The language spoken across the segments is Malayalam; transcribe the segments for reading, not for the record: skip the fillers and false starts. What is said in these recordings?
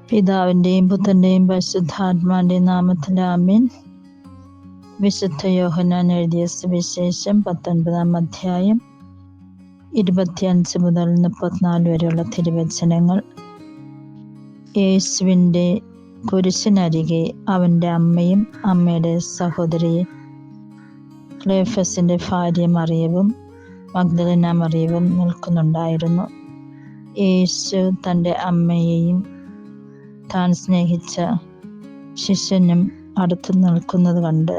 പിതാവിൻ്റെയും പുത്രൻ്റെയും പരിശുദ്ധാത്മാവിൻ്റെയും നാമത്തിൽ ആമേൻ. വിശുദ്ധ യോഹന്നാൻ എഴുതിയ സുവിശേഷം 19-ാം അധ്യായം 25 മുതൽ 34 വരെയുള്ള തിരുവചനങ്ങൾ. യേശുവിൻ്റെ കുരിശിനരികെ അവൻ്റെ അമ്മയും അമ്മയുടെ സഹോദരി ക്ലേഫസിൻ്റെ ഭാര്യ മറിയവും മഗ്ദലന മറിയവും നിൽക്കുന്നുണ്ടായിരുന്നു. യേശു തൻ്റെ അമ്മയെയും താൻ സ്നേഹിച്ച ശിഷ്യനും അടുത്ത് നിൽക്കുന്നത് കണ്ട്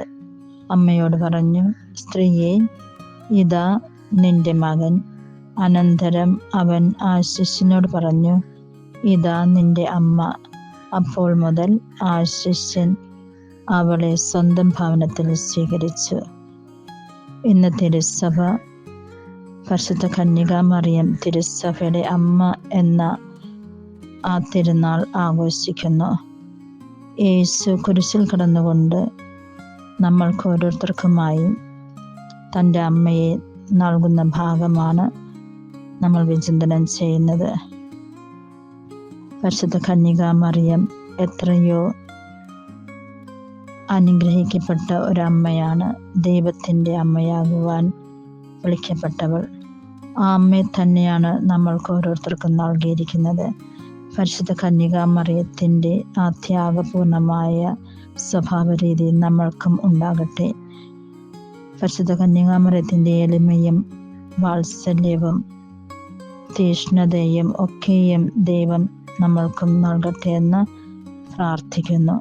അമ്മയോട് പറഞ്ഞു, സ്ത്രീയെ, ഇതാ നിന്റെ മകൻ. അനന്തരം അവൻ ആ ശിഷ്യനോട് പറഞ്ഞു, ഇതാ നിന്റെ അമ്മ. അപ്പോൾ മുതൽ ആ ശിഷ്യൻ അവളെ സ്വന്തം ഭവനത്തിൽ സ്വീകരിച്ചു. ഇന്ന് തിരുസഭ പരിശുദ്ധ കന്യകാമറിയം തിരുസഭയുടെ അമ്മ എന്ന ആ തിരുനാൾ ആഘോഷിക്കുന്നു. യേശു കുരിശിൽ കിടന്നുകൊണ്ട് നമ്മൾക്ക് ഓരോരുത്തർക്കുമായി തൻ്റെ അമ്മയെ നൽകുന്ന ഭാഗമാണ് നമ്മൾ വിചിന്തനം ചെയ്യുന്നത്. പരിശുദ്ധ കന്യകാമറിയം എത്രയോ അനുഗ്രഹിക്കപ്പെട്ട ഒരമ്മയാണ്. ദൈവത്തിൻ്റെ അമ്മയാകുവാൻ വിളിക്കപ്പെട്ടവൾ. ആ അമ്മയെ തന്നെയാണ് നമ്മൾക്ക് ഓരോരുത്തർക്കും നൽകിയിരിക്കുന്നത്. പരിശുദ്ധ കന്യകാമറിയത്തിൻ്റെ ആ ത്യാഗപൂർണമായ സ്വഭാവ രീതി നമ്മൾക്കും ഉണ്ടാകട്ടെ. പരിശുദ്ധ കന്യകാമറിയത്തിൻ്റെ എളിമയും വാത്സല്യവും തീഷ്ണതയും ഒക്കെയും ദൈവം നമ്മൾക്കും നൽകട്ടെ എന്ന് പ്രാർത്ഥിക്കുന്നു.